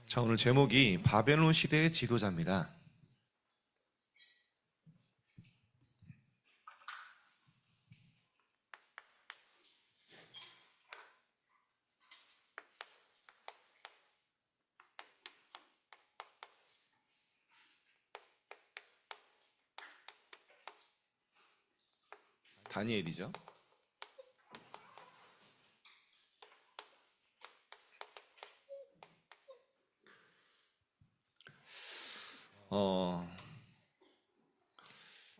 자, 오늘 제목이 바벨론 시대의 지도자입니다. 다니엘이죠.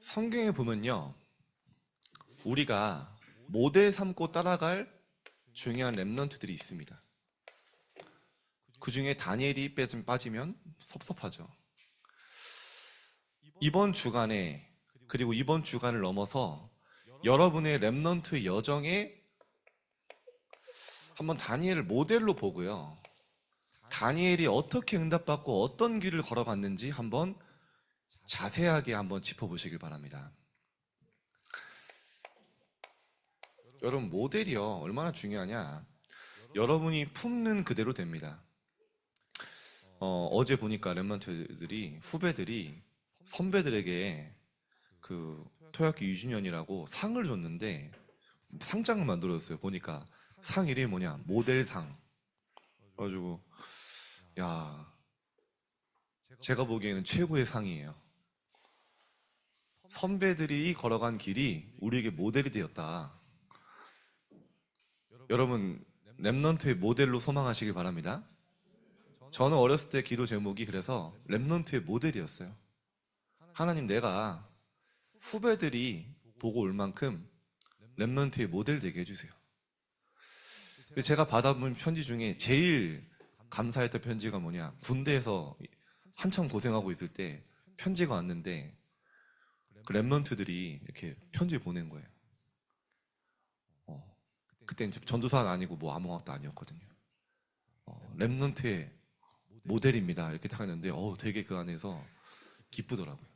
성경에 보면요, 우리가 모델 삼고 따라갈 중요한 렘넌트들이 있습니다. 그 중에 다니엘이 빠지면 섭섭하죠. 이번 주간에, 그리고 이번 주간을 넘어서 여러분의 렘넌트 여정에 한번 다니엘을 모델로 보고요, 다니엘이 어떻게 응답받고 어떤 길을 걸어갔는지 한번 자세하게 한번 짚어보시길 바랍니다. 여러분, 모델이요, 얼마나 중요하냐? 여러분이 품는 그대로 됩니다. 어제 보니까 렘넌트들이, 후배들이 선배들에게 그 토요학교 유주년이라고 상을 줬는데 상장을 만들었어요. 보니까 상 이름이 뭐냐? 모델상. 그래가지고 야, 제가 보기에는 최고의 상이에요. 선배들이 걸어간 길이 우리에게 모델이 되었다. 여러분, 렘넌트의 모델로 소망하시길 바랍니다. 저는 어렸을 때 기도 제목이 그래서 렘넌트의 모델이었어요. 하나님, 내가 후배들이 보고 올 만큼 렘넌트의 모델 되게 해주세요. 근데 제가 받아본 편지 중에 제일 감사했던 편지가 뭐냐, 군대에서 한참 고생하고 있을 때 편지가 왔는데 그 렘넌트들이 이렇게 편지 보낸 거예요. 그땐 전도사가 아니고 뭐 아무것도 아니었거든요. 렘넌트의 모델입니다 이렇게 딱 했는데 되게 그 안에서 기쁘더라고요.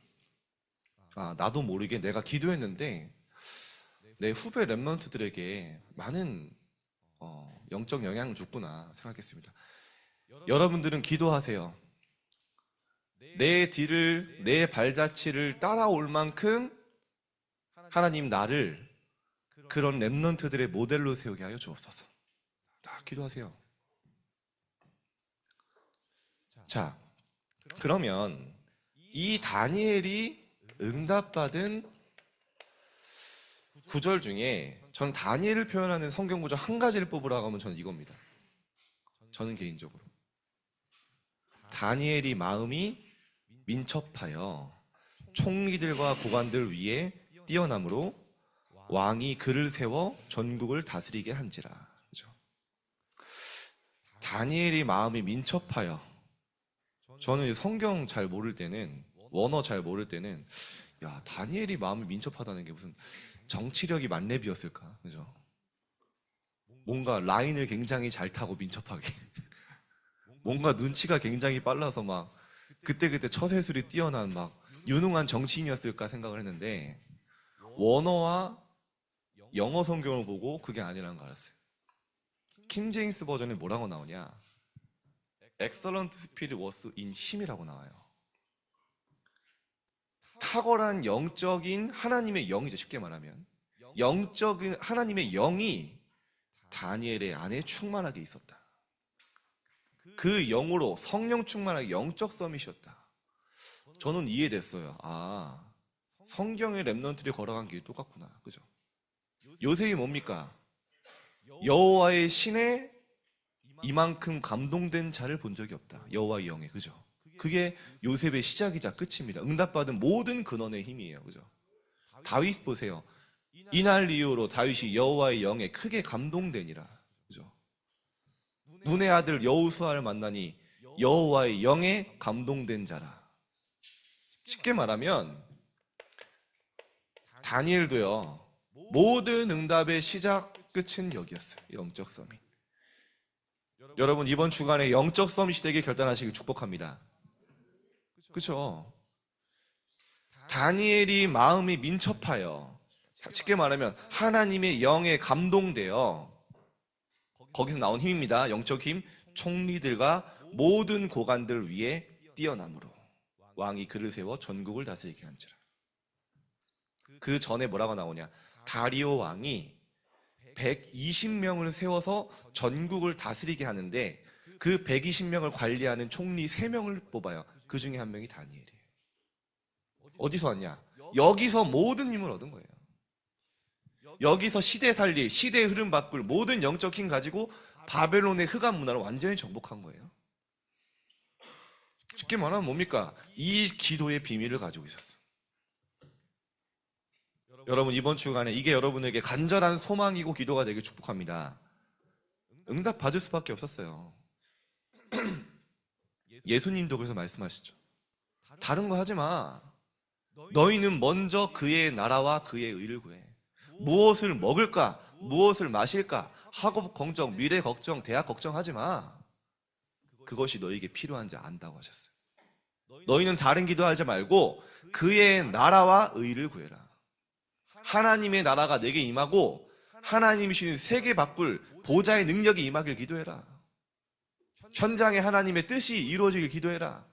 나도 모르게 내가 기도했는데 내 후배 렘넌트들에게 많은 영적 영향을 줬구나 생각했습니다. 여러분들은 기도하세요. 내 뒤를, 내 발자취를 따라올 만큼 하나님 나를 그런 렘넌트들의 모델로 세우게 하여 주옵소서. 다 기도하세요. 자, 그러면 이 다니엘이 응답받은 구절 중에 저는 다니엘을 표현하는 성경 구절 한 가지를 뽑으라고 하면 저는 이겁니다. 저는 개인적으로 다니엘이 마음이 민첩하여 총리들과 고관들 위에 뛰어남으로 왕이 그를 세워 전국을 다스리게 한지라. 그렇죠? 다니엘이 마음이 민첩하여, 저는 성경 잘 모를 때는, 원어 잘 모를 때는 야, 다니엘이 마음이 민첩하다는 게 무슨 정치력이 만렙이었을까? 그죠? 뭔가 라인을 굉장히 잘 타고 민첩하게 뭔가 눈치가 굉장히 빨라서 막 그때그때 처세술이 뛰어난 막 유능한 정치인이었을까 생각을 했는데, 원어와 영어 성경을 보고 그게 아니라는 걸 알았어요. 킹 제임스 버전에 뭐라고 나오냐? Excellent spirit was in him이라고 나와요. 탁월한 영적인 하나님의 영이죠. 쉽게 말하면 영적인 하나님의 영이 다니엘의 안에 충만하게 있었다. 그 영으로 성령 충만하게 영적 서밋이었다. 저는 이해됐어요. 성경의 렘넌트들이 걸어간 길이 똑같구나. 그죠? 요셉이 뭡니까? 여호와의 신에 이만큼 감동된 자를 본 적이 없다. 여호와의 영에. 그죠? 그게 요셉의 시작이자 끝입니다. 응답받은 모든 근원의 힘이에요. 그죠? 다윗 보세요. 이날 이후로 다윗이 여호와의 영에 크게 감동되니라. 그죠? 눈의 아들 여호수아를 만나니 여호와의 영에 감동된 자라. 쉽게 말하면 다니엘도요, 모든 응답의 시작 끝은 여기였어요. 영적 서밋. 여러분, 이번 주간에 영적 서밋이 되게 결단하시길 축복합니다. 그렇죠? 다니엘이 마음이 민첩하여, 쉽게 말하면 하나님의 영에 감동되어, 거기서 나온 힘입니다. 영적 힘. 총리들과 모든 고관들 위에 뛰어남으로 왕이 그를 세워 전국을 다스리게 한지라. 그 전에 뭐라고 나오냐? 다리오 왕이 120명을 세워서 전국을 다스리게 하는데 그 120명을 관리하는 총리 3명을 뽑아요. 그 중에 한 명이 다니엘이에요. 어디서 왔냐? 여기서 모든 힘을 얻은 거예요. 여기서 시대 살릴, 시대의 흐름 바꿀 모든 영적 힘 가지고 바벨론의 흑암 문화를 완전히 정복한 거예요. 쉽게 말하면 뭡니까? 이 기도의 비밀을 가지고 있었어요. 여러분, 이번 주간에 이게 여러분에게 간절한 소망이고 기도가 되길 축복합니다. 응답 받을 수밖에 없었어요. 예수님도 그래서 말씀하시죠. 다른 거 하지 마. 너희는 먼저 그의 나라와 그의 의를 구해. 무엇을 먹을까? 무엇을 마실까? 학업 걱정, 미래 걱정, 대학 걱정하지 마. 그것이 너에게 필요한지 안다고 하셨어요. 너희는 다른 기도하지 말고 그의 나라와 의를 구해라. 하나님의 나라가 내게 임하고 하나님이 주신 세계 바꿀 보좌의 능력이 임하길 기도해라. 현장에 하나님의 뜻이 이루어지길 기도해라.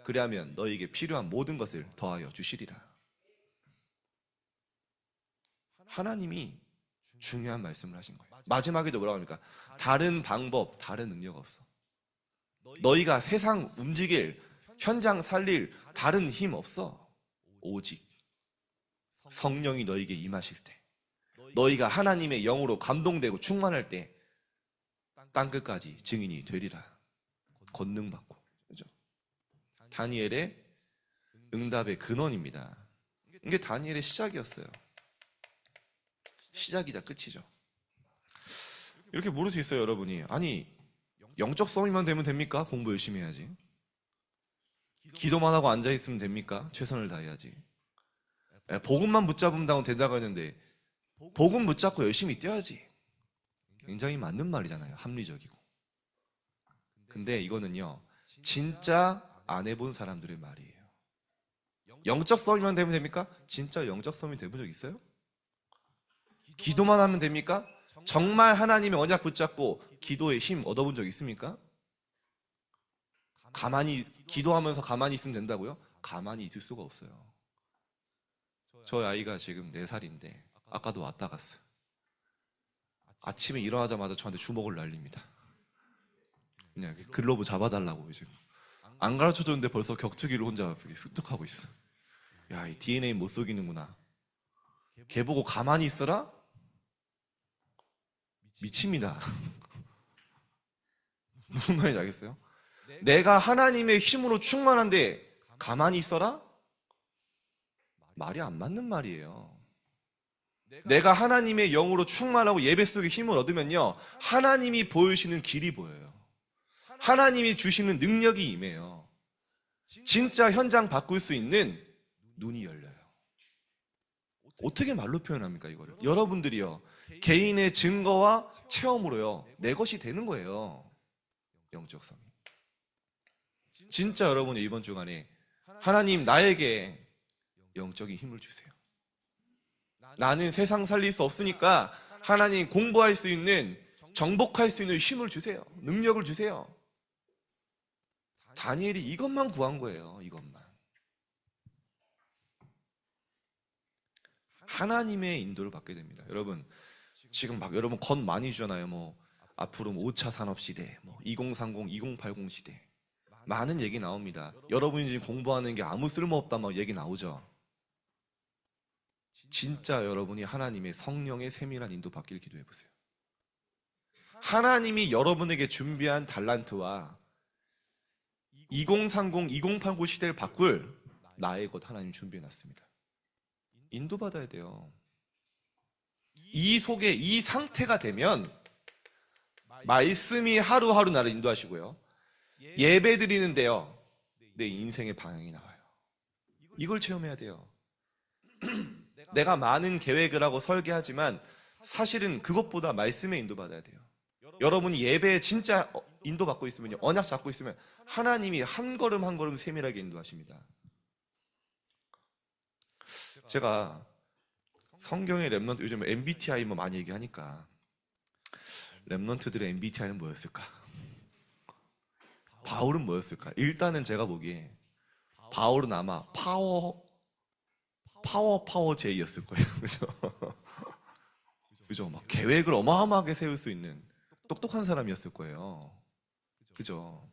그리하면 너에게 필요한 모든 것을 더하여 주시리라. 하나님이 중요한 말씀을 하신 거예요. 마지막에도 뭐라고 합니까? 다른 방법, 다른 능력 없어. 너희가 세상 움직일, 현장 살릴 다른 힘 없어. 오직 성령이 너희에게 임하실 때, 너희가 하나님의 영으로 감동되고 충만할 때 땅끝까지 증인이 되리라. 권능받고. 그죠? 다니엘의 응답의 근원입니다. 이게 다니엘의 시작이었어요. 시작이자 끝이죠. 이렇게 물을 수 있어요, 여러분이. 아니, 영적 성이만 되면 됩니까? 공부 열심히 해야지. 기도만 하고 앉아있으면 됩니까? 최선을 다해야지. 복음만 붙잡으면 된다고 했는데 복음 붙잡고 열심히 뛰어야지. 굉장히 맞는 말이잖아요. 합리적이고. 근데 이거는요, 진짜 안 해본 사람들의 말이에요. 영적 성이만 되면 됩니까? 진짜 영적 성이 돼본 적 있어요? 기도만 하면 됩니까? 정말 하나님의 언약 붙잡고 기도의 힘 얻어본 적 있습니까? 가만히 기도하면서 가만히 있으면 된다고요? 가만히 있을 수가 없어요. 저희 아이가 지금 4살인데 아까도 왔다 갔어요. 아침에 일어나자마자 저한테 주먹을 날립니다. 그냥 글러브 잡아달라고. 지금 안 가르쳐줬는데 벌써 격투기를 혼자 습득하고 있어. 야, 이 DNA 못 속이는구나. 걔 보고 가만히 있어라? 미칩니다. 무슨 말인지 알겠어요? 내가 하나님의 힘으로 충만한데 가만히 있어라? 말이 안 맞는 말이에요. 내가 하나님의 영으로 충만하고 예배 속에 힘을 얻으면요, 하나님이 보여주시는 길이 보여요. 하나님이 주시는 능력이 임해요. 진짜 현장 바꿀 수 있는 눈이 열려요. 어떻게 말로 표현합니까, 이거를? 여러분들이요, 개인의 증거와 체험으로요, 내 것이 되는 거예요. 영적성이. 진짜 여러분이 이번 주간에 하나님, 나에게 영적인 힘을 주세요. 나는 세상 살릴 수 없으니까 하나님, 공부할 수 있는, 정복할 수 있는 힘을 주세요. 능력을 주세요. 다니엘이 이것만 구한 거예요. 이것만. 하나님의 인도를 받게 됩니다. 여러분, 지금 막 여러분 건 많이 주잖아요. 뭐 앞으로 5차 산업 시대, 뭐 2030, 2080 시대, 많은 얘기 나옵니다. 여러분이 지금 공부하는 게 아무 쓸모없다 막 얘기 나오죠. 진짜 여러분이 하나님의 성령의 세밀한 인도 받기를 기도해 보세요. 하나님이 여러분에게 준비한 달란트와 2030, 2089 시대를 바꿀 나의 것 하나님 준비해 놨습니다. 인도받아야 돼요. 이 속에 이 상태가 되면 말씀이 하루하루 나를 인도하시고요, 예배 드리는데요, 내 인생의 방향이 나와요. 이걸 체험해야 돼요. 내가 많은 계획을 하고 설계하지만 사실은 그것보다 말씀에 인도받아야 돼요. 여러분이 예배에 진짜 인도받고 있으면요, 언약 잡고 있으면 하나님이 한 걸음 한 걸음 세밀하게 인도하십니다. 제가 성경의 렘넌트, 요즘 MBTI 뭐 많이 얘기하니까 렘넌트들의 MBTI는 뭐였을까? 바울은 뭐였을까? 일단은 제가 보기에 바울은 아마 파워 제이였을 거예요. 그죠? 그죠? 막 계획을 어마어마하게 세울 수 있는 똑똑한 사람이었을 거예요. 그죠?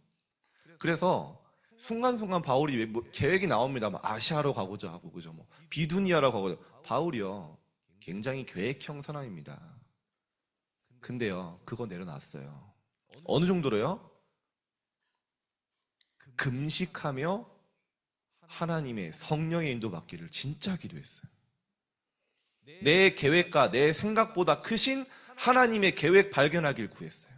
그래서 순간순간 바울이 계획이 나옵니다. 막 아시아로 가고자 하고, 그죠? 뭐 비두니아로 가고자. 바울이요, 굉장히 계획형 사람입니다. 근데요, 그거 내려놨어요. 어느 정도로요? 금식하며 하나님의 성령의 인도 받기를 진짜 기도했어요. 내 계획과 내 생각보다 크신 하나님의 계획 발견하길 구했어요.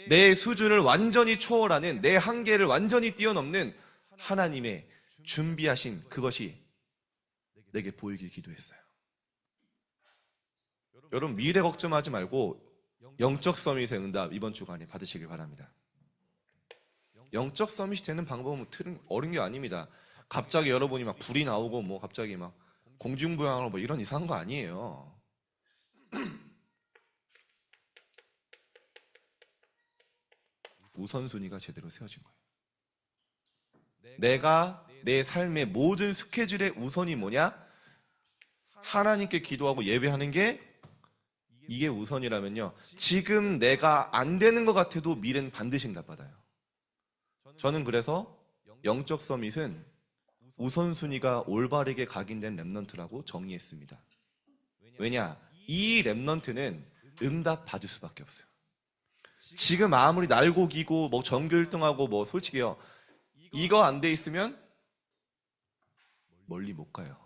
내 수준을 완전히 초월하는, 내 한계를 완전히 뛰어넘는 하나님의 준비하신 그것이 내게 보이길 기도했어요. 여러분, 미래 걱정하지 말고 영적 서밋의 응답 이번 주간에 받으시길 바랍니다. 영적 서밋이 되는 방법은 어려운 게 아닙니다. 갑자기 여러분이 막 불이 나오고 뭐 갑자기 막 공중부양하고 뭐 이런 이상한 거 아니에요. 우선순위가 제대로 세워진 거예요. 내가 내 삶의 모든 스케줄의 우선이 뭐냐? 하나님께 기도하고 예배하는 게, 이게 우선이라면요, 지금 내가 안 되는 것 같아도 미래는 반드시 응답받아요. 저는 그래서 영적 서밋은 우선순위가 올바르게 각인된 랩넌트라고 정의했습니다. 왜냐? 이 랩넌트는 응답 받을 수밖에 없어요. 지금 아무리 날고 기고 뭐 전교 1등하고 뭐 솔직히요, 이거 안 돼 있으면 멀리 못 가요.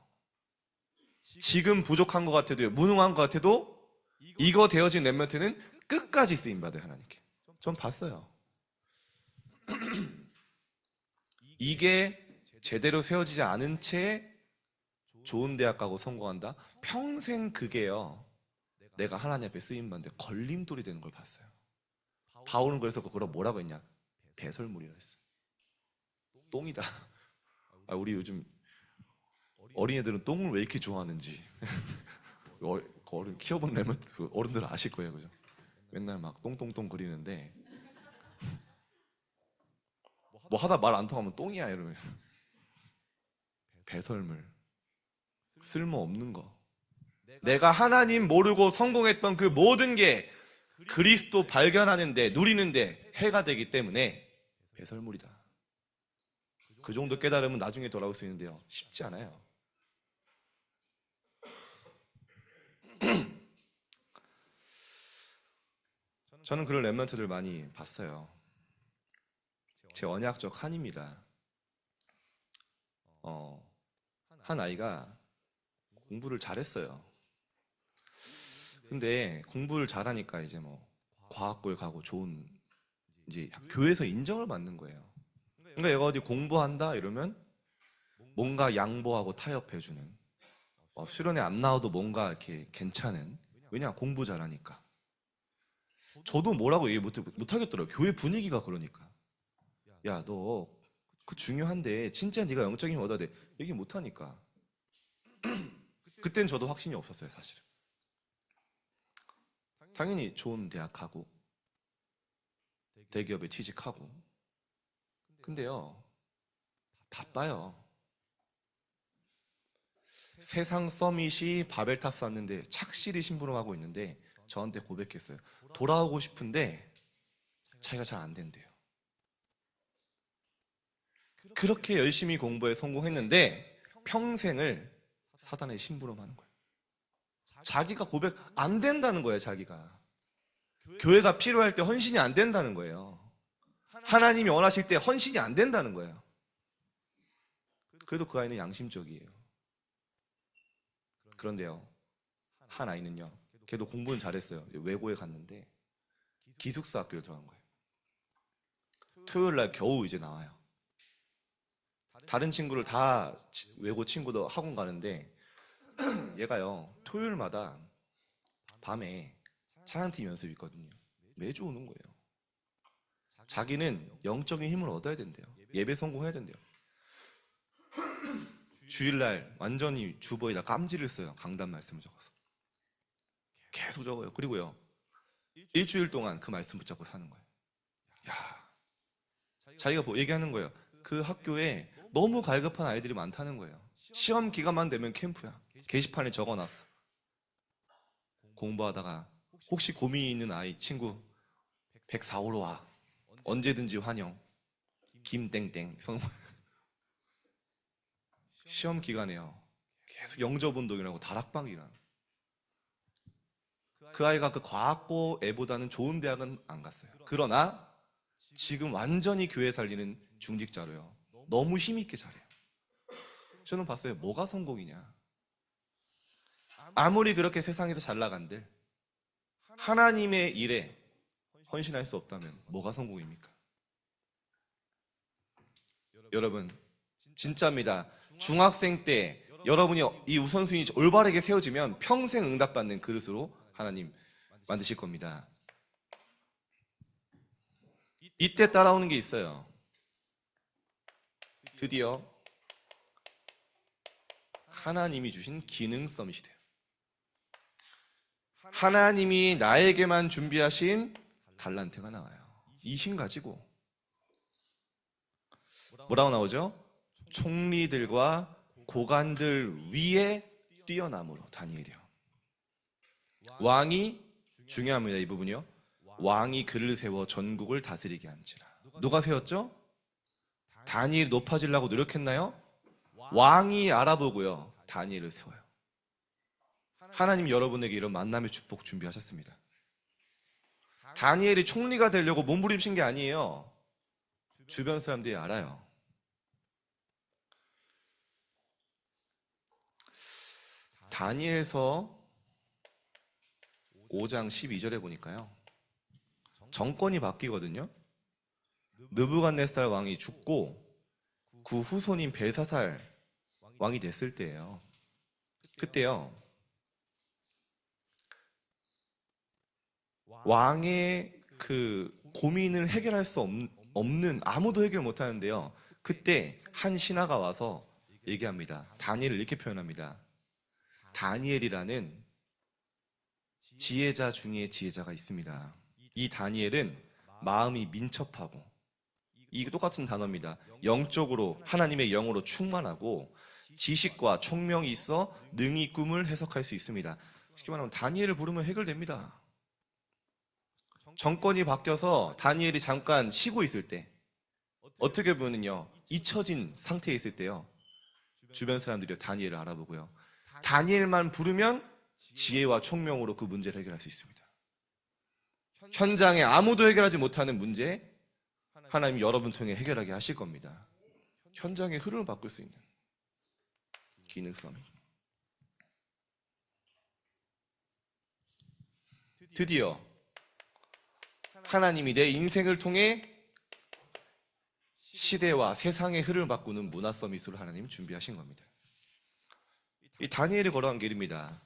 지금 부족한 것 같아도요, 무능한 것 같아도 이거 되어진 랩런트는 끝까지 쓰임받아요, 하나님께. 전 봤어요. 이게 제대로 세워지지 않은 채 좋은 대학 가고 성공한다? 평생 그게요, 내가 하나님 앞에 쓰임받는데 걸림돌이 되는 걸 봤어요. 바울은 그래서 그걸 뭐라고 했냐? 배설물이라 했어요. 똥이다. 우리 요즘 어린애들은 똥을 왜 이렇게 좋아하는지 어른 키워본 랩런트 어른들은 아실 거예요, 그죠? 맨날 막 똥똥똥 그리는데 뭐 하다 말 안 통하면 똥이야 이러면. 배설물, 쓸모없는 거. 내가 하나님 모르고 성공했던 그 모든 게 그리스도 발견하는데, 누리는데 해가 되기 때문에 배설물이다. 그 정도 깨달으면 나중에 돌아올 수 있는데요, 쉽지 않아요. 저는 그런 랩런트들 많이 봤어요. 제 언약적 한입니다. 한 아이가 공부를 잘했어요. 근데 공부를 잘하니까 이제 뭐 과학고에 가고 좋은, 이제 교회에서 인정을 받는 거예요. 그러니까 얘가 어디 공부한다 이러면 뭔가 양보하고 타협해주는, 수련회 안 나와도 뭔가 이렇게 괜찮은, 왜냐 공부 잘하니까. 저도 뭐라고 얘기 못하겠더라고요. 교회 분위기가 그러니까. 야, 너 그 중요한데 진짜 네가 영적인 힘 얻어야 돼, 얘기 못하니까. 그땐 저도 확신이 없었어요, 사실은. 당연히 좋은 대학 가고 대기업에 취직하고. 근데요, 바빠요. 세상 서밋이 바벨탑 쌓는데 착실히 심부름하고 있는데 저한테 고백했어요. 돌아오고 싶은데 자기가 잘 안 된대요. 그렇게 열심히 공부해 성공했는데 평생을 사단에 심부름하는 거예요. 자기가 고백 안 된다는 거예요. 자기가 교회가 필요할 때 헌신이 안 된다는 거예요. 하나님이 원하실 때 헌신이 안 된다는 거예요. 그래도 그 아이는 양심적이에요. 그런데요, 한 아이는요, 걔도 공부는 잘했어요. 외고에 갔는데 기숙사 학교를 들어간 거예요. 토요일 날 겨우 이제 나와요. 다른 친구를 다, 외고 친구도 학원 가는데 얘가요, 토요일마다 밤에 찬양팀 연습이 있거든요. 매주 오는 거예요. 자기는 영적인 힘을 얻어야 된대요. 예배 성공해야 된대요. 주일날 완전히 주보에다 깜지를 써요. 강단 말씀을 적어서 계속 적어요. 그리고요, 일주일 동안 그 말씀 붙잡고 사는 거예요. 야, 자기가 얘기하는 거예요. 그 학교에 너무 갈급한 아이들이 많다는 거예요. 시험 기간만 되면 캠프야. 게시판에 적어놨어. 공부하다가 혹시 고민이 있는 아이 친구 104호로 와. 언제든지 환영. 김땡땡. 시험 기간에요. 계속 영접 운동이라고 다락방이랑. 그 아이가 그 과학고 애보다는 좋은 대학은 안 갔어요. 그러나 지금 완전히 교회 살리는 중직자로요. 너무 힘있게 잘해요. 저는 봤어요. 뭐가 성공이냐. 아무리 그렇게 세상에서 잘 나간들 하나님의 일에 헌신할 수 없다면 뭐가 성공입니까? 여러분 진짜입니다. 중학생 때 여러분이 이 우선순위 올바르게 세워지면 평생 응답받는 그릇으로 하나님 만드실 겁니다. 이때 따라오는 게 있어요. 드디어 하나님이 주신 기능 서밋이 돼요. 하나님이 나에게만 준비하신 달란트가 나와요. 이 힘 가지고 뭐라고 나오죠? 총리들과 고관들 위에 뛰어남으로 다니엘이요. 왕이 중요합니다. 이 부분이요. 왕이 그를 세워 전국을 다스리게 한지라. 누가 세웠죠? 다니엘이 높아지려고 노력했나요? 왕이 알아보고요. 다니엘을 세워요. 하나님 여러분에게 이런 만남의 축복 준비하셨습니다. 다니엘이 총리가 되려고 몸부림친 게 아니에요. 주변 사람들이 알아요. 다니엘서 5장 12절에 보니까요. 정권이 바뀌거든요. 느부갓네살 왕이 죽고 그 후손인 벨사살 왕이 됐을 때예요. 그때요. 왕의 그 고민을 해결할 수 없는 아무도 해결 못 하는데요. 그때 한 신하가 와서 얘기합니다. 다니엘을 이렇게 표현합니다. 다니엘이라는 지혜자 중에 지혜자가 있습니다. 이 다니엘은 마음이 민첩하고, 이 똑같은 단어입니다. 영적으로 하나님의 영으로 충만하고 지식과 총명이 있어 능히 꿈을 해석할 수 있습니다. 쉽게 말하면 다니엘을 부르면 해결됩니다. 정권이 바뀌어서 다니엘이 잠깐 쉬고 있을 때, 어떻게 보면요, 잊혀진 상태에 있을 때요, 주변 사람들이 다니엘을 알아보고요, 다니엘만 부르면 지혜와 총명으로 그 문제를 해결할 수 있습니다. 현장에 아무도 해결하지 못하는 문제, 하나님이 여러분 통해 해결하게 하실 겁니다. 현장의 흐름을 바꿀 수 있는 기능성. 드디어 하나님이 내 인생을 통해 시대와 세상의 흐름을 바꾸는 문화 서밋으로 하나님 준비하신 겁니다. 이 다니엘이 걸어간 길입니다.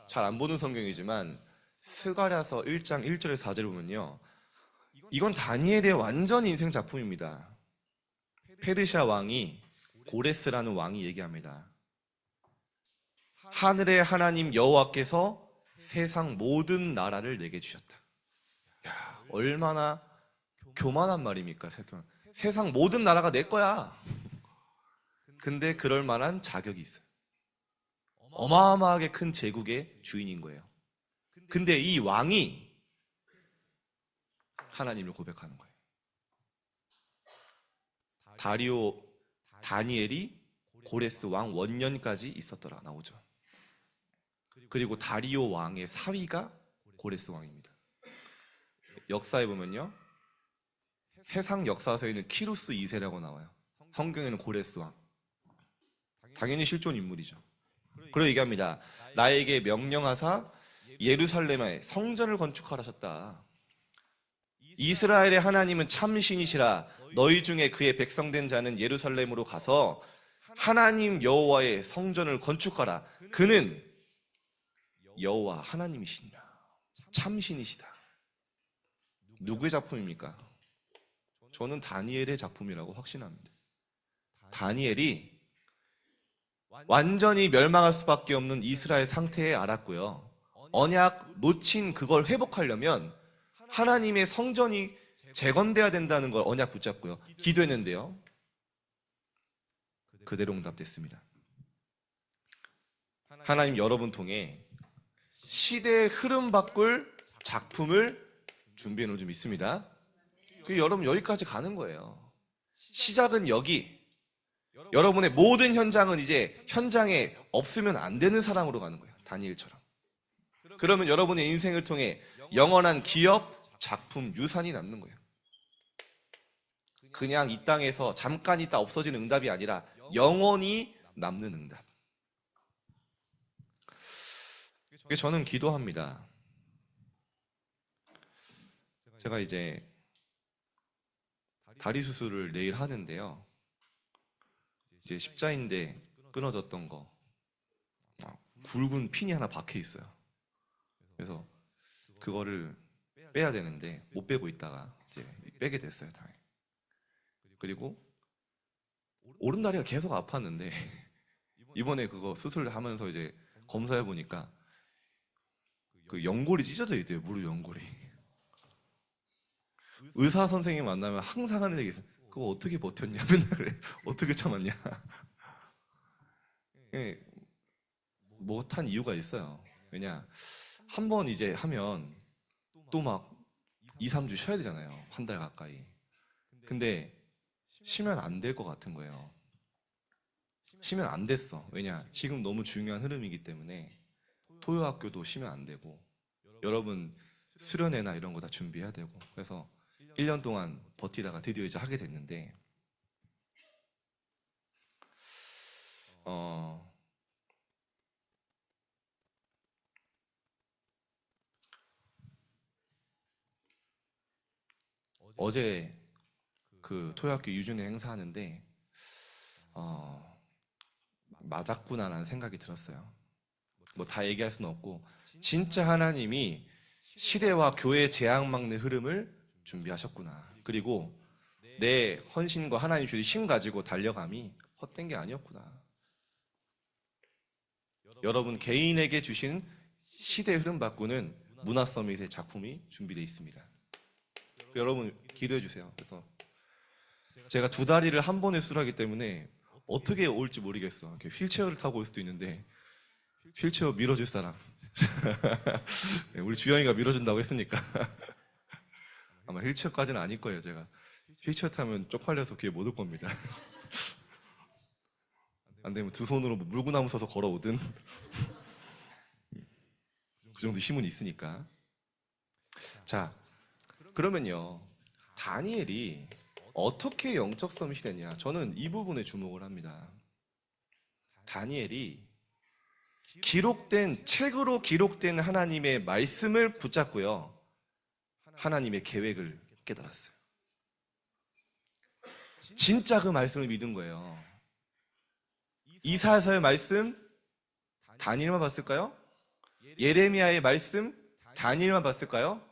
잘 안 보는 성경이지만 스가랴서 1장 1절에서 4절을 보면요, 이건 다니엘의 완전 인생 작품입니다. 페르시아 왕이 고레스라는 왕이 얘기합니다. 하늘의 하나님 여호와께서 세상 모든 나라를 내게 주셨다. 야, 얼마나 교만한 말입니까? 세상 모든 나라가 내 거야. 근데 그럴 만한 자격이 있어요. 어마어마하게 큰 제국의 주인인 거예요. 근데 이 왕이 하나님을 고백하는 거예요. 다니엘이 고레스 왕 원년까지 있었더라 나오죠. 그리고 다리오 왕의 사위가 고레스 왕입니다. 역사에 보면요, 세상 역사서에는 키루스 2세라고 나와요. 성경에는 고레스 왕. 당연히 실존 인물이죠. 그리고 얘기합니다. 나에게 명령하사 예루살렘에 성전을 건축하라셨다. 이스라엘의 하나님은 참신이시라. 너희 중에 그의 백성된 자는 예루살렘으로 가서 하나님 여호와의 성전을 건축하라. 그는 여호와 하나님이시니라. 참신이시다. 누구의 작품입니까? 저는 다니엘의 작품이라고 확신합니다. 다니엘이 완전히 멸망할 수밖에 없는 이스라엘 상태에 알았고요, 언약 놓친 그걸 회복하려면 하나님의 성전이 재건돼야 된다는 걸 언약 붙잡고요. 기도했는데요. 그대로 응답됐습니다. 하나님 여러분 통해 시대의 흐름 바꿀 작품을 준비해 놓은 좀 있습니다. 여러분 여기까지 가는 거예요. 시작은 여기. 여러분의 모든 현장은 이제 현장에 없으면 안 되는 사람으로 가는 거예요. 다니엘처럼. 그러면 여러분의 인생을 통해 영원한 기업, 작품, 유산이 남는 거예요. 그냥 이 땅에서 잠깐 있다 없어지는 응답이 아니라 영원히 남는 응답. 저는 기도합니다. 제가 이제 다리 수술을 내일 하는데요. 이제 십자인대 끊어졌던 거 굵은 핀이 하나 박혀 있어요. 그래서 그거를 빼야 되는데 못 빼고 있다가 이제 빼게 됐어요. 다행히. 그리고 오른다리가 계속 아팠는데 이번에 그거 수술을 하면서 이제 검사해 보니까 그 연골이 찢어져 있대요. 무릎 연골이. 의사 선생님 만나면 항상 하는 얘기 있어요. 그거 어떻게 버텼냐? 맨날 그래. 어떻게 참았냐? 못한 이유가 있어요. 왜냐? 한 번 이제 하면 또 막 2, 3주 쉬어야 되잖아요. 한 달 가까이. 근데 쉬면 안 될 것 같은 거예요. 쉬면 안 됐어. 왜냐? 지금 너무 중요한 흐름이기 때문에 토요학교도 쉬면 안 되고 여러분 수련회나 이런 거 다 준비해야 되고 그래서 1년 동안 버티다가 드디어 이제 하게 됐는데 어제 그 토요학교 유준회 행사하는데 맞았구나라는 생각이 들었어요. 뭐 다 얘기할 수는 없고 진짜 하나님이 시대와 교회의 재앙 막는 흐름을 준비하셨구나. 그리고 내 헌신과 하나님 주신 힘 가지고 달려감이 헛된 게 아니었구나. 여러분 개인에게 주신 시대의 흐름 바꾸는 문화 서밋의 작품이 준비되어 있습니다. 여러분 기도해 주세요. 그래서 제가 두 다리를 한 번에 수술하기 때문에 어떻게 올지 모르겠어. 휠체어를 타고 올 수도 있는데 휠체어 밀어줄 사람. 우리 주영이가 밀어준다고 했으니까 아마 휠체어까지는 아닐 거예요. 제가 휠체어 타면 쪽팔려서 귀에 못 올 겁니다. 안 되면 두 손으로 물구나무 서서 걸어오든 그 정도 힘은 있으니까. 자, 그러면요 다니엘이 어떻게 영적 서밋이 됐냐? 저는 이 부분에 주목을 합니다. 다니엘이 책으로 기록된 하나님의 말씀을 붙잡고요 하나님의 계획을 깨달았어요. 진짜 그 말씀을 믿은 거예요. 이사야서의 말씀 다니엘만 봤을까요? 예레미야의 말씀 다니엘만 봤을까요?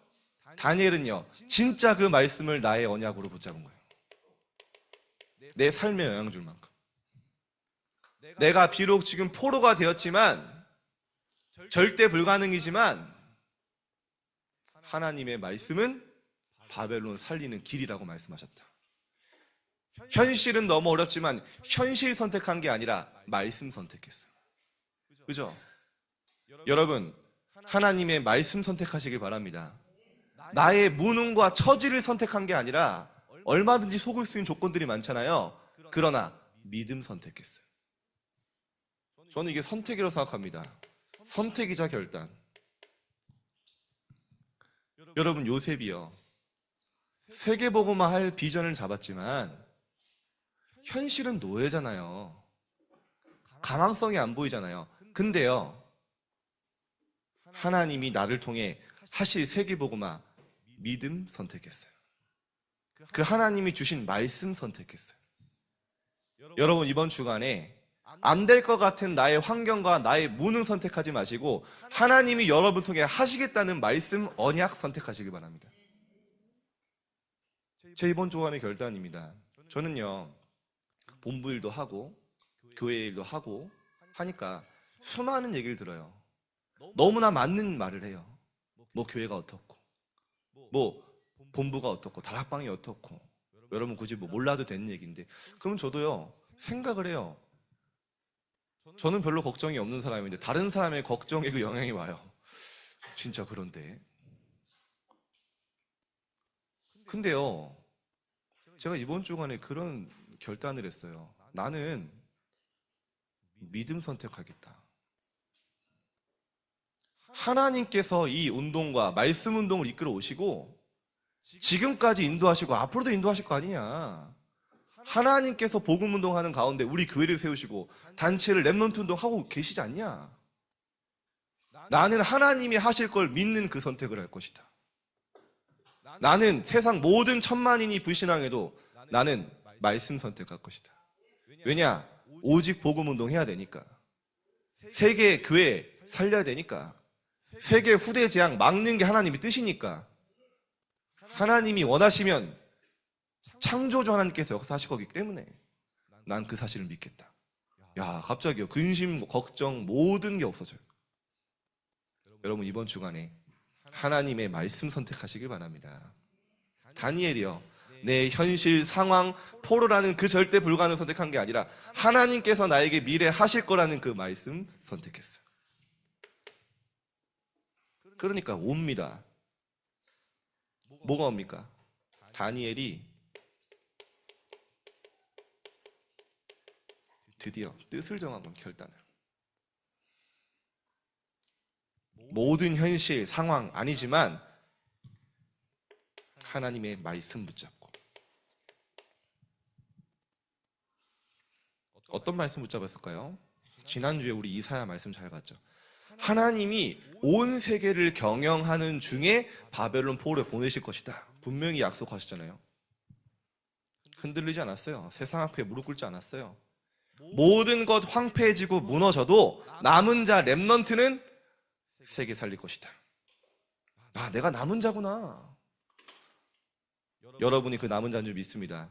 다니엘은요 진짜 그 말씀을 나의 언약으로 붙잡은 거예요. 내 삶에 영향 줄 만큼. 내가 비록 지금 포로가 되었지만 절대 불가능이지만 하나님의 말씀은 바벨론을 살리는 길이라고 말씀하셨다. 현실은 너무 어렵지만 현실 선택한 게 아니라 말씀 선택했어요. 그죠? 여러분 하나님의 말씀 선택하시길 바랍니다. 나의 무능과 처지를 선택한 게 아니라 얼마든지 속을 수 있는 조건들이 많잖아요. 그러나 믿음 선택했어요. 저는 이게 선택이라고 생각합니다. 선택이자 결단. 여러분 요셉이요 세계복음화 할 비전을 잡았지만 현실은 노예잖아요. 가망성이 안 보이잖아요. 근데요 하나님이 나를 통해 하실 세계복음화 믿음 선택했어요. 그 하나님이 주신 말씀 선택했어요. 여러분 이번 주간에 안 될 것 같은 나의 환경과 나의 무능 선택하지 마시고 하나님이 여러분 통해 하시겠다는 말씀 언약 선택하시기 바랍니다. 제 이번 주간의 결단입니다. 저는요 본부 일도 하고 교회 일도 하고 하니까 수많은 얘기를 들어요. 너무나 맞는 말을 해요. 뭐 교회가 어떻고, 뭐 본부가 어떻고, 다락방이 어떻고. 여러분 굳이 뭐 몰라도 되는 얘기인데, 그럼 저도요 생각을 해요. 저는 별로 걱정이 없는 사람인데 다른 사람의 걱정에 그 영향이 와요. 진짜 그런데. 근데요, 제가 이번 주간에 그런 결단을 했어요. 나는 믿음 선택하겠다. 하나님께서 이 운동과 말씀 운동을 이끌어 오시고 지금까지 인도하시고 앞으로도 인도하실 거 아니냐. 하나님께서 복음 운동하는 가운데 우리 교회를 세우시고 단체를 렘넌트 운동하고 계시지 않냐. 나는 하나님이 하실 걸 믿는 그 선택을 할 것이다. 나는 세상 모든 천만인이 불신앙해도 나는 말씀 선택할 것이다. 왜냐? 오직 복음 운동 해야 되니까. 세계 교회 살려야 되니까. 세계 후대 재앙 막는 게 하나님의 뜻이니까. 하나님이 원하시면 창조주 하나님께서 역사하실 거기 때문에 난 그 사실을 믿겠다. 야, 갑자기요. 근심, 걱정 모든 게 없어져요. 여러분 이번 주간에 하나님의 말씀 선택하시길 바랍니다. 다니엘이요, 내 현실 상황 포로라는 그 절대 불가능을 선택한 게 아니라 하나님께서 나에게 미래 하실 거라는 그 말씀 선택했어요. 그러니까 옵니다. 뭐가 옵니까? 다니엘이 드디어 뜻을 정하고 결단을. 모든 현실 상황 아니지만 하나님의 말씀 붙잡고. 어떤 말씀 붙잡았을까요? 지난주에 우리 이사야 말씀 잘 봤죠. 하나님이 온 세계를 경영하는 중에 바벨론 포로에 보내실 것이다. 분명히 약속하셨잖아요. 흔들리지 않았어요. 세상 앞에 무릎 꿇지 않았어요. 모든 것 황폐해지고 무너져도 남은 자 렘넌트는 세계 살릴 것이다. 아, 내가 남은 자구나. 여러분이 그 남은 자인 줄 믿습니다.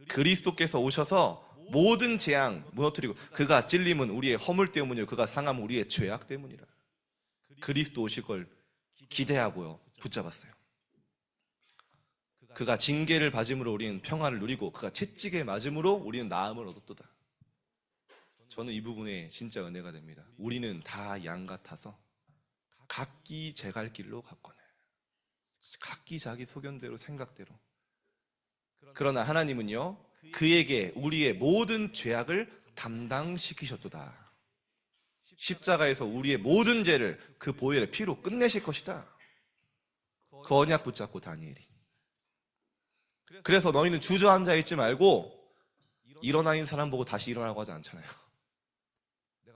그리스도께서 오셔서 모든 재앙 무너뜨리고, 그가 찔림은 우리의 허물 때문이요 그가 상함은 우리의 죄악 때문이라. 그리스도 오실 걸 기대하고요 붙잡았어요. 그가 징계를 받음으로 우리는 평화를 누리고 그가 채찍에 맞음으로 우리는 나음을 얻었도다. 저는 이 부분에 진짜 은혜가 됩니다. 우리는 다 양 같아서 각기 제 갈 길로 갔거늘, 각기 자기 소견대로 생각대로. 그러나 하나님은요 그에게 우리의 모든 죄악을 담당시키셨도다. 십자가에서 우리의 모든 죄를 그 보혈의 피로 끝내실 것이다. 그 언약 붙잡고 다니엘이. 그래서 너희는 주저앉아 있지 말고, 일어나 있는 사람 보고 다시 일어나고 하지 않잖아요.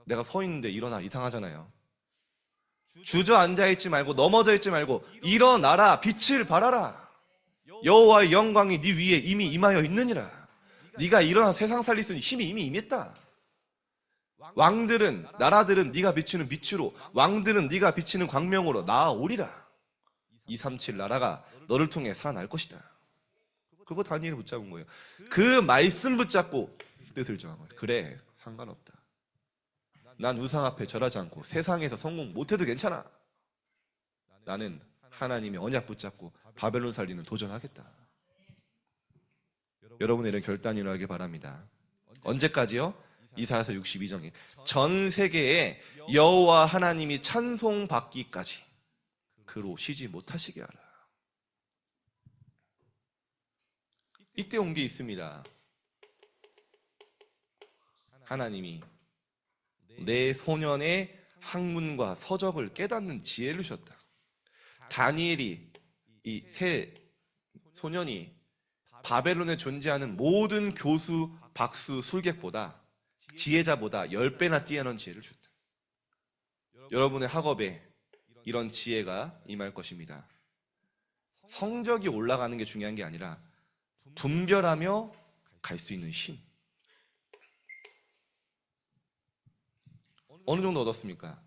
내가 서 있는데 일어나 이상하잖아요. 주저앉아 있지 말고, 넘어져 있지 말고 일어나라. 빛을 발하라. 여호와의 영광이 네 위에 이미 임하여 있느니라. 네가 일어나 세상 살릴 수 있는 힘이 이미 임했다. 왕들은, 나라들은 네가 비치는 빛으로, 왕들은 네가 비치는 광명으로 나아오리라. 237 나라가 너를 통해 살아날 것이다. 그거 다니엘이 붙잡은 거예요. 그 말씀 붙잡고 뜻을 정한 거예요. 그래, 상관없다. 난 우상 앞에 절하지 않고 세상에서 성공 못해도 괜찮아. 나는 하나님의 언약 붙잡고 바벨론 살리는 도전하겠다. 여러분의 이런 결단이 일어나길 바랍니다. 언제까지요? 이사야서 62장에 전 세계에 여호와 하나님이 찬송받기까지 그로 쉬지 못하시게 하라. 이때 온 게 있습니다. 하나님이 내 소년의 학문과 서적을 깨닫는 지혜를 주셨다. 다니엘이, 이 세 소년이 바벨론에 존재하는 모든 교수, 박수, 술객보다, 지혜자보다 10배나 뛰어난 지혜를 주셨다. 여러분의 학업에 이런 지혜가 임할 것입니다. 성적이 올라가는 게 중요한 게 아니라 분별하며 갈 수 있는 힘. 어느 정도 얻었습니까?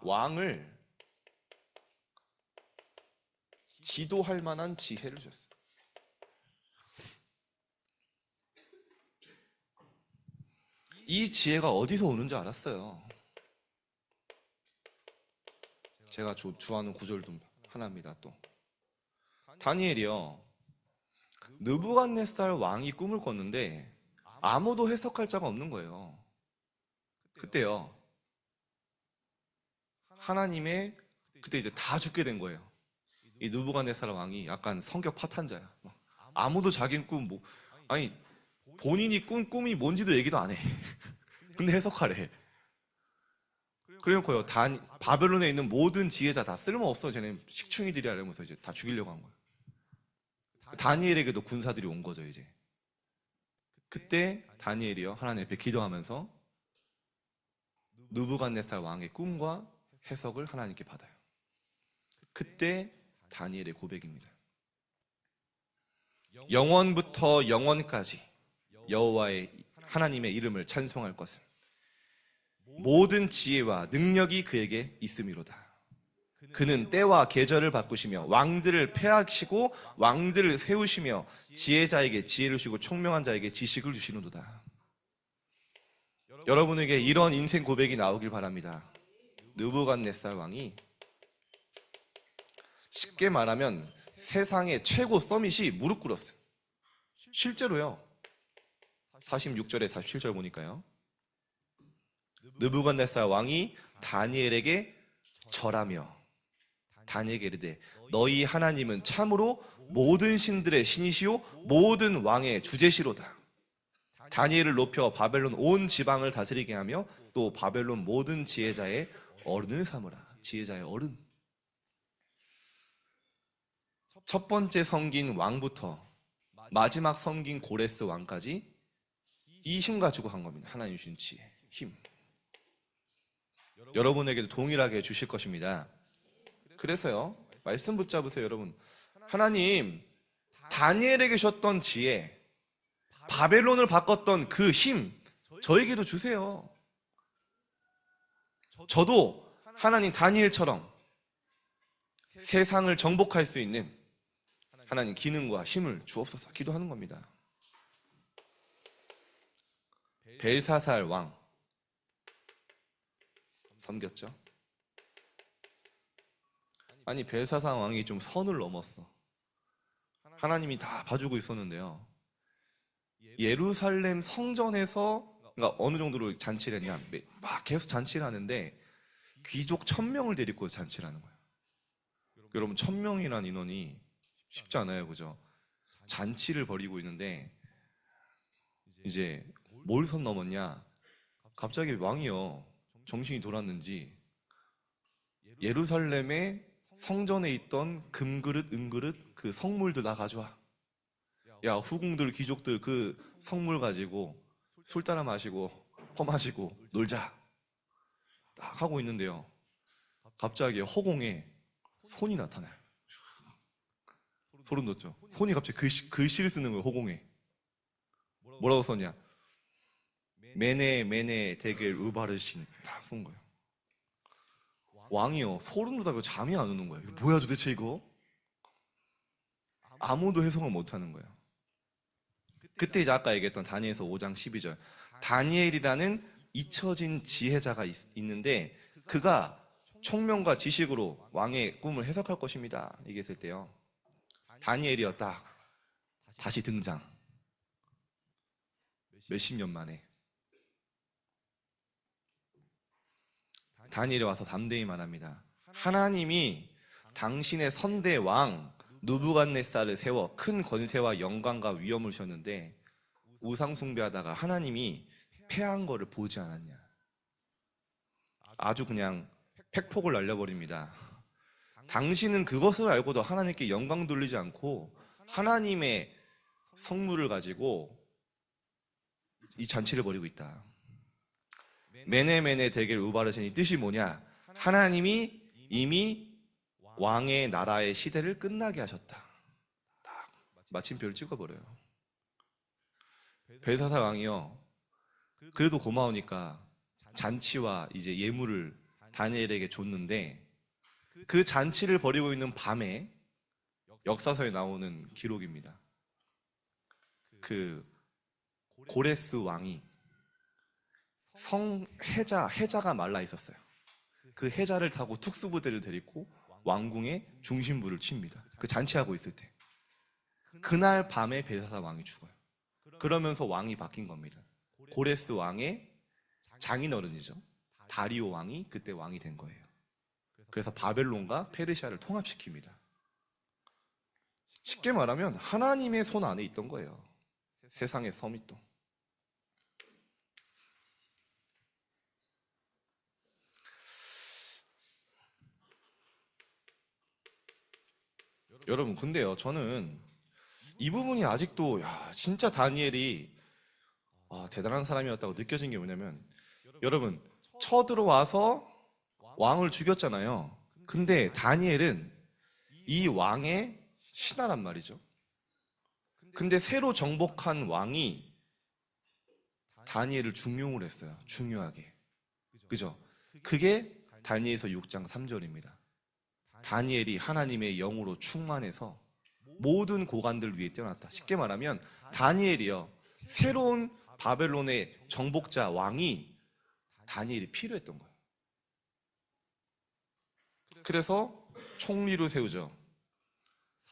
왕을 지도할 만한 지혜를 주셨어요. 이 지혜가 어디서 오는 줄 알았어요. 제가 좋아하는 구절 중 하나입니다. 또 다니엘이요, 느부갓네살 왕이 꿈을 꿨는데 아무도 해석할 자가 없는 거예요. 그때요, 하나님의, 그때 이제 다 죽게 된 거예요. 이 느부갓네살 왕이 약간 성격 파탄자야. 아무도 자기 꿈 아니 본인이 꾼 꿈이 뭔지도 얘기도 안 해. 근데 해석하래. 그래놓고요, 바벨론에 있는 모든 지혜자 다 쓸모없어, 쟤네 식충이들이야 이러면서 이제 다 죽이려고 한 거예요. 다니엘에게도 군사들이 온 거죠. 이제 그때 다니엘이요, 하나님 앞에 기도하면서 느부갓네살 왕의 꿈과 해석을 하나님께 받아요. 그때 다니엘의 고백입니다. 영원부터 영원까지 여호와의 하나님의 이름을 찬송할 것은 모든 지혜와 능력이 그에게 있음이로다. 그는 때와 계절을 바꾸시며 왕들을 패하시고 왕들을 세우시며 지혜자에게 지혜를 주시고 총명한 자에게 지식을 주시는도다. 여러분에게 이런 인생 고백이 나오길 바랍니다. 느부갓네살 왕이, 쉽게 말하면 세상의 최고 서밋이 무릎 꿇었어요. 실제로요. 46절에 47절 보니까요, 느부갓네살 왕이 다니엘에게 절하며 다니엘에게 이르되 너희 하나님은 참으로 모든 신들의 신이시요 모든 왕의 주제시로다. 다니엘을 높여 바벨론 온 지방을 다스리게 하며 또 바벨론 모든 지혜자의 어른을 삼으라. 지혜자의 어른. 첫 번째 섬긴 왕부터 마지막 섬긴 고레스 왕까지 이 힘 가지고 한 겁니다. 하나님 주신 지혜, 힘. 여러분에게도 동일하게 주실 것입니다. 그래서요, 말씀 붙잡으세요. 여러분, 하나님 다니엘에게 주셨던 지혜, 바벨론을 바꿨던 그 힘 저에게도 주세요. 저도 하나님 다니엘처럼 세상을 정복할 수 있는 하나님 기능과 힘을 주옵소서 기도하는 겁니다. 벨사살 왕 섬겼죠. 아니, 벨사살 왕이 좀 선을 넘었어. 하나님이 다 봐주고 있었는데요, 예루살렘 성전에서, 그러니까 어느 정도로 잔치를 했냐, 막 계속 잔치를 하는데 귀족 1000명을 데리고 잔치를 하는 거예요. 여러분, 1000명이라는 인원이 쉽지 않아요, 그죠? 잔치를 벌이고 있는데 이제 뭘 선 넘었냐, 갑자기 왕이요, 정신이 돌았는지 예루살렘의 성전에 있던 금그릇, 은그릇, 그 성물들 다 가져와. 야, 후궁들, 귀족들 그 성물 가지고 술 따라 마시고 퍼마시고 놀자 딱 하고 있는데요, 갑자기 허공에 손이 나타나요. 소름 돋죠? 손이 갑자기 글씨를 쓰는 거예요. 허공에 뭐라고 썼냐, 메네 메네 데겔 우바르신 딱 쓴 거예요. 왕이요, 소름 돋아서 잠이 안 오는 거예요. 이거 뭐야 도대체 이거? 아무도 해석을 못하는 거예요. 그때 이제 아까 얘기했던 다니엘서 5장 12절, 다니엘이라는 잊혀진 지혜자가 있는데 그가 총명과 지식으로 왕의 꿈을 해석할 것입니다 얘기했을 때요, 다니엘이요 딱 다시 등장. 몇십 년 만에 다니엘이 와서 담대히 말합니다. 하나님이 당신의 선대 왕 느부갓네살을 세워 큰 권세와 영광과 위엄을 주셨는데 우상 숭배하다가 하나님이 패한 거를 보지 않았냐. 아주 그냥 팩폭을 날려버립니다. 당신은 그것을 알고도 하나님께 영광 돌리지 않고 하나님의 성물을 가지고 이 잔치를 벌이고 있다. 메네메네 데겔 우바르신이 뜻이 뭐냐, 하나님이 이미 왕의 나라의 시대를 끝나게 하셨다. 딱 마침표를 찍어버려요. 벨사살 왕이요, 그래도 고마우니까 잔치와 이제 예물을 다니엘에게 줬는데 그 잔치를 벌이고 있는 밤에 역사서에 나오는 기록입니다. 그 고레스 왕이 해자가 말라 있었어요. 그 해자를 타고 특수부대를 데리고 왕궁의 중심부를 칩니다. 그 잔치하고 있을 때. 그날 밤에 벨사살 왕이 죽어요. 그러면서 왕이 바뀐 겁니다. 고레스 왕의 장인어른이죠. 다리오 왕이 그때 왕이 된 거예요. 그래서 바벨론과 페르시아를 통합시킵니다. 쉽게 말하면 하나님의 손 안에 있던 거예요. 세상의 서밋도. 여러분, 근데요, 저는 이 부분이 아직도 진짜 다니엘이 대단한 사람이었다고 느껴진 게 뭐냐면, 여러분, 쳐들어와서 왕을 죽였잖아요. 근데 다니엘은 이 왕의 신하란 말이죠. 근데 새로 정복한 왕이 다니엘을 중용을 했어요. 중요하게. 그죠? 그게 다니엘서 6장 3절입니다. 다니엘이 하나님의 영으로 충만해서 모든 고관들 위에 뛰어났다. 쉽게 말하면 다니엘이요, 새로운 바벨론의 정복자 왕이 다니엘이 필요했던 거예요. 그래서 총리로 세우죠.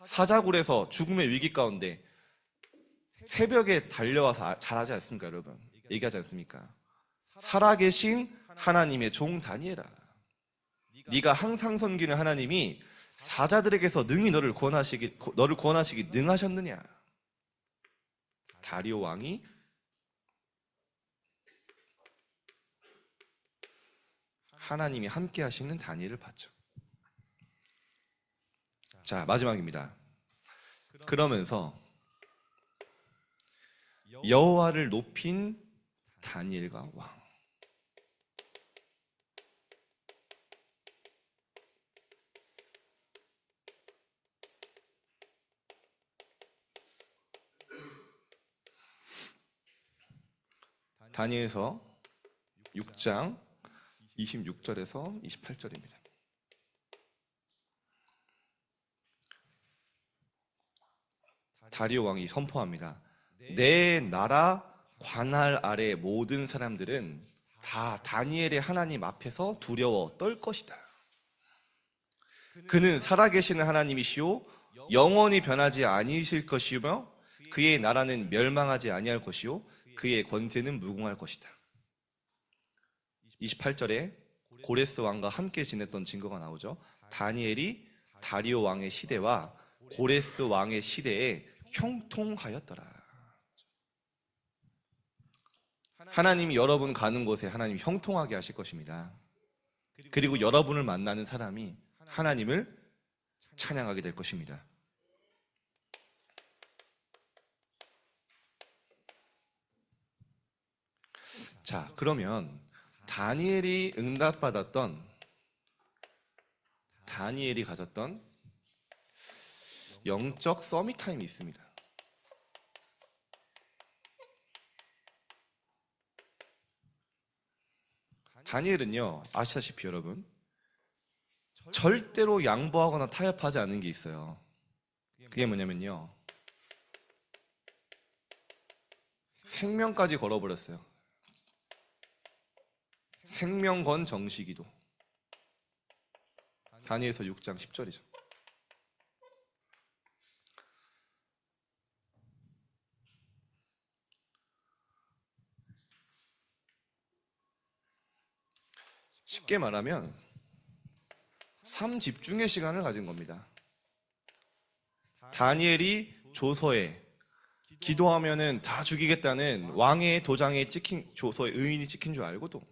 사자굴에서 죽음의 위기 가운데 새벽에 달려와서 잘하지 않습니까, 여러분? 얘기하지 않습니까? 살아계신 하나님의 종 다니엘아, 네가 항상 섬기는 하나님이 사자들에게서 능히 너를 구원하시기 능하셨느냐? 다리오 왕이 하나님이 함께 하시는 다니엘을 봤죠. 자, 마지막입니다. 그러면서 여호와를 높인 다니엘과 왕. 다니엘서 6장 26절에서 28절입니다. 다리오 왕이 선포합니다. 내 나라 관할 아래 모든 사람들은 다 다니엘의 하나님 앞에서 두려워 떨 것이다. 그는 살아계시는 하나님이시오 영원히 변하지 아니실 것이며 그의 나라는 멸망하지 아니할 것이요 그의 권세는 무궁할 것이다. 28절에 고레스 왕과 함께 지냈던 증거가 나오죠. 다니엘이 다리오 왕의 시대와 고레스 왕의 시대에 형통하였더라. 하나님이 여러분 가는 곳에 하나님이 형통하게 하실 것입니다. 그리고 여러분을 만나는 사람이 하나님을 찬양하게 될 것입니다. 자, 그러면 다니엘이 가졌던 영적 서밋 타임이 있습니다. 다니엘은요, 아시다시피 여러분, 절대로 양보하거나 타협하지 않는 게 있어요. 그게 뭐냐면요, 생명까지 걸어버렸어요. 생명 건 정시기도. 다니엘서 6장 10절이죠. 쉽게 말하면 삼집중의 시간을 가진 겁니다. 다니엘이 조서에 기도하면은 다 죽이겠다는 왕의 도장에 찍힌 조서에 의인이 찍힌 줄 알고도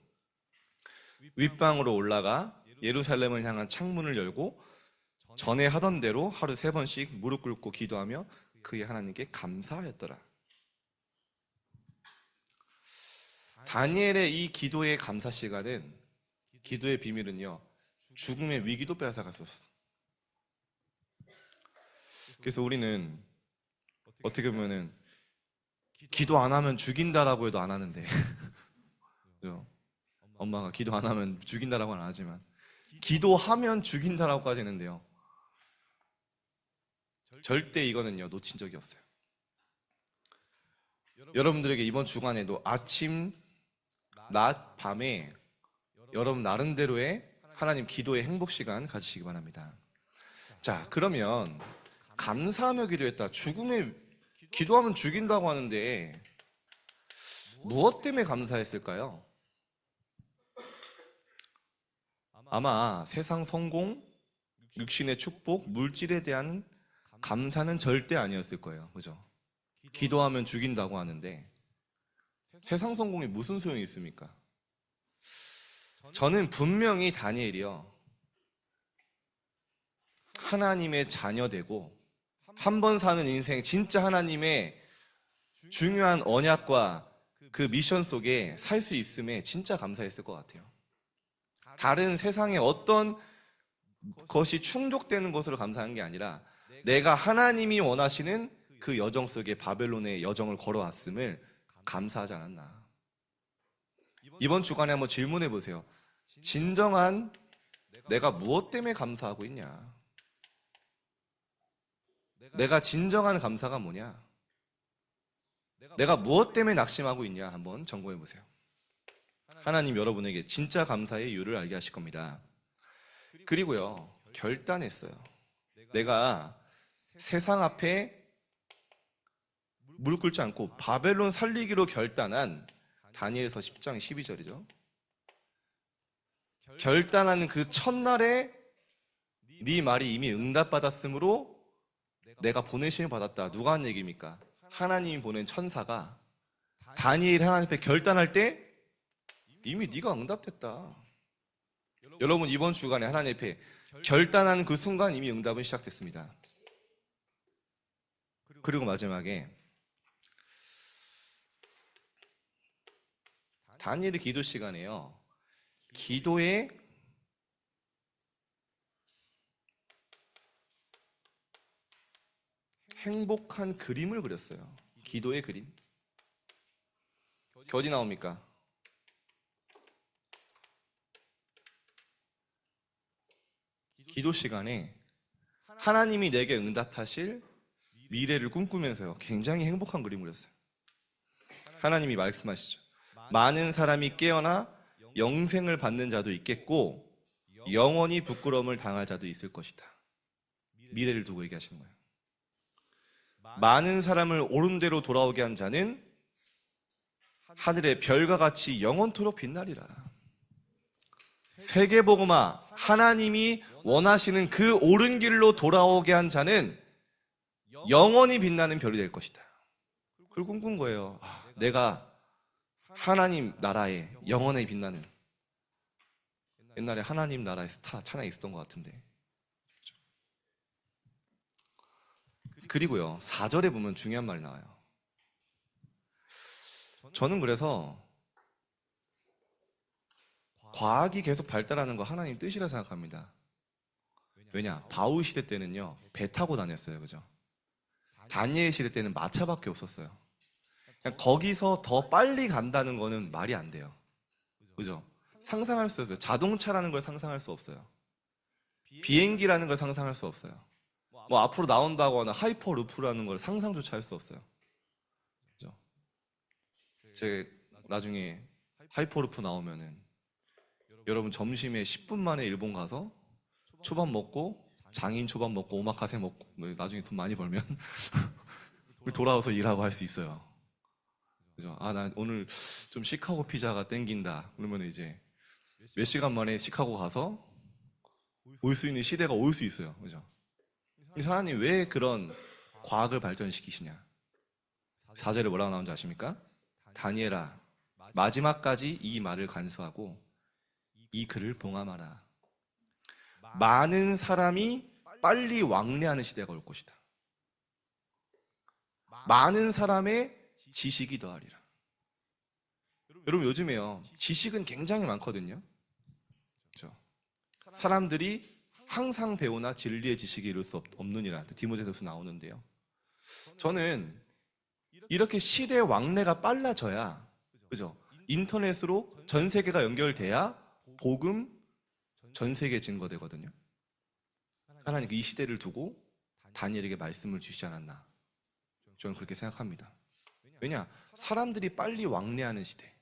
윗방으로 올라가 예루살렘을 향한 창문을 열고 전에 하던 대로 하루 3번씩 무릎 꿇고 기도하며 그의 하나님께 감사하였더라. 다니엘의 이 기도의 감사 시간은, 기도의 비밀은요, 죽음의 위기도 빼앗아갔었어. 그래서 우리는 어떻게 보면은 기도 안 하면 죽인다라고 해도 안 하는데 엄마가 기도 안 하면 죽인다라고는 안 하지만 기도하면 죽인다라고까지 했는데요, 절대 이거는요 놓친 적이 없어요. 여러분들에게 이번 주간에도 아침, 낮, 밤에 여러분 나름대로의 하나님 기도의 행복 시간 가지시기 바랍니다. 자, 그러면 감사하며 기도했다. 기도하면 죽인다고 하는데 무엇 때문에 감사했을까요? 아마 세상 성공, 육신의 축복, 물질에 대한 감사는 절대 아니었을 거예요. 그죠? 기도하면 죽인다고 하는데 세상 성공이 무슨 소용이 있습니까? 저는 분명히 다니엘이요, 하나님의 자녀되고 한 번 사는 인생 진짜 하나님의 중요한 언약과 그 미션 속에 살 수 있음에 진짜 감사했을 것 같아요. 다른 세상의 어떤 것이 충족되는 것으로 감사한 게 아니라 내가 하나님이 원하시는 그 여정 속에 바벨론의 여정을 걸어왔음을 감사하지 않았나. 이번 주간에 한번 질문해 보세요. 진정한 내가 무엇 때문에 감사하고 있냐? 내가 진정한 감사가 뭐냐? 내가 무엇 때문에 낙심하고 있냐? 한번 점검해 보세요. 하나님 여러분에게 진짜 감사의 이유를 알게 하실 겁니다. 그리고요, 결단했어요. 내가 세상 앞에 무릎 꿇지 않고 바벨론 살리기로 결단한, 다니엘서 10장 12절이죠. 결단하는 그 첫날에 네 말이 이미 응답받았으므로 내가 보내심을 받았다. 누가 한 얘기입니까? 하나님이 보낸 천사가 다니엘이 하나님 앞에 결단할 때 이미 네가 응답됐다. 여러분 이번 주간에 하나님 앞에 결단하는 그 순간 이미 응답은 시작됐습니다. 그리고 마지막에 다니엘의 기도 시간에요, 기도의 행복한 그림을 그렸어요. 기도의 그림. 어디 나옵니까? 기도 시간에 하나님이 내게 응답하실 미래를 꿈꾸면서요, 굉장히 행복한 그림을 그렸어요. 하나님이 말씀하시죠. 많은 사람이 깨어나 영생을 받는 자도 있겠고 영원히 부끄러움을 당할 자도 있을 것이다. 미래를 두고 얘기하시는 거예요. 많은 사람을 옳은 대로 돌아오게 한 자는 하늘의 별과 같이 영원토록 빛나리라. 세계복음화, 하나님이 원하시는 그 옳은 길로 돌아오게 한 자는 영원히 빛나는 별이 될 것이다. 그걸 꿈꾼 거예요. 내가 하나님 나라에 영원히 빛나는, 옛날에 하나님 나라의 스타 찬양이 있었던 것 같은데. 그리고요, 4절에 보면 중요한 말이 나와요. 저는 그래서 과학이 계속 발달하는 거 하나님 뜻이라 생각합니다. 왜냐? 바울 시대 때는요, 배 타고 다녔어요. 그죠? 다니엘 시대 때는 마차밖에 없었어요. 그냥 거기서 더 빨리 간다는 거는 말이 안 돼요. 그죠? 상상할 수 없어요. 자동차라는 걸 상상할 수 없어요. 비행기라는 걸 상상할 수 없어요. 뭐 앞으로 나온다거나 하이퍼루프라는 걸 상상조차 할 수 없어요. 그죠? 제 나중에 하이퍼루프 나오면은 여러분 점심에 10분 만에 일본 가서 초밥 먹고, 장인 초밥 먹고, 오마카세 먹고, 나중에 돈 많이 벌면 돌아와서 일하고 할 수 있어요. 그죠? 아, 난 오늘 좀 시카고 피자가 땡긴다. 그러면 이제 몇 시간 만에 시카고 가서 올 수 있는 시대가 올 수 있어요. 그죠? 하나님 왜 그런 과학을 발전시키시냐? 4절에 뭐라고 나오는지 아십니까? 다니엘아, 마지막까지 이 말을 간수하고 이 글을 봉함하라. 많은 사람이 빨리 왕래하는 시대가 올 것이다. 많은 사람의 지식이 더하리라. 여러분 요즘에요, 지식은 굉장히 많거든요. 그렇죠? 사람들이 항상 배우나 진리의 지식이 이룰 수 없느니라. 디모데후서 나오는데요. 저는 이렇게 시대 왕래가 빨라져야, 그죠? 인터넷으로 전 세계가 연결돼야 복음 전 세계에 증거되거든요. 하나님 이 시대를 두고 다니엘에게 말씀을 주시지 않았나, 저는 그렇게 생각합니다. 왜냐? 사람들이 빨리 왕래하는 시대,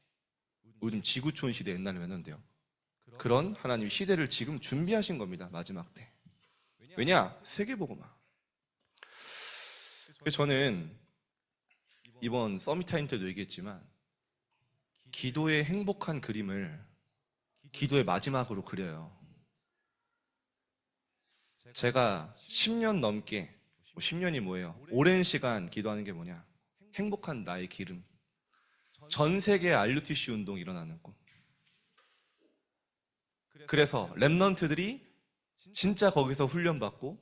요즘 지구촌 시대 옛날에 였는데요. 그런 하나님 시대를 지금 준비하신 겁니다. 마지막 때. 왜냐? 세계복음화. 그래서 저는 이번 서밋타임 때도 얘기했지만 기도의 행복한 그림을 기도의 마지막으로 그려요. 제가 10년 넘게, 10년이 뭐예요? 오랜 시간 기도하는 게 뭐냐? 행복한 나의 기름. 전 세계 RUTC 운동이 일어나는 꿈. 그래서 랩넌트들이 진짜 거기서 훈련받고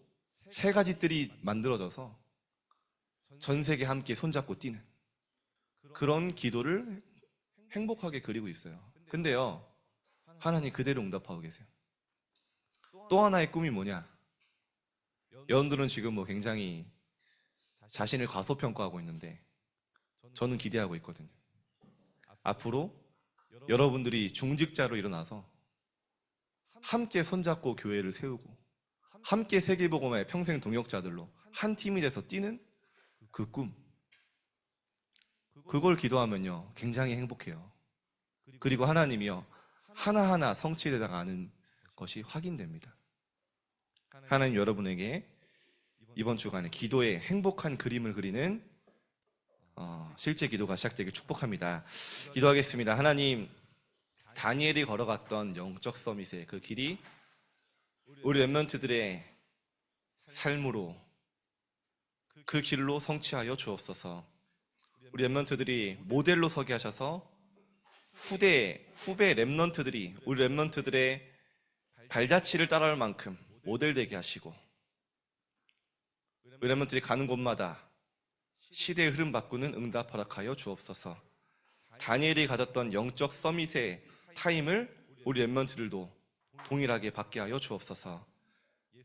세 가지 뜰이 만들어져서 전 세계 함께 손잡고 뛰는 그런 기도를 행복하게 그리고 있어요. 근데요, 하나님 그대로 응답하고 계세요. 또 하나의 꿈이 뭐냐? 여러분들은 지금 뭐 굉장히 자신을 과소평가하고 있는데 저는 기대하고 있거든요. 앞으로 여러분들이 중직자로 일어나서 함께 손잡고 교회를 세우고 함께 세계복음화의 평생 동역자들로 한 팀이 돼서 뛰는 그 꿈. 그걸 기도하면요 굉장히 행복해요. 그리고 하나님이요 하나하나 성취되다 가는 것이 확인됩니다. 하나님 여러분에게 이번 주간에 기도의 행복한 그림을 그리는 실제 기도가 시작되길 축복합니다. 기도하겠습니다. 하나님, 다니엘이 걸어갔던 영적 서밋의 그 길이 우리 랩런트들의 삶으로 그 길로 성취하여 주옵소서. 우리 랩런트들이 모델로 서게 하셔서 후배 랩런트들이 우리 랩런트들의 발자취를 따라올 만큼 모델되게 하시고 우리 랩런트들이 가는 곳마다 시대의 흐름 바꾸는 응답 허락하여 주옵소서. 다니엘이 가졌던 영적 서밋의 타임을 우리 랩런트들도 동일하게 받게 하여 주옵소서.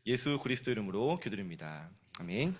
예수 그리스도 이름으로 기도드립니다. 아멘.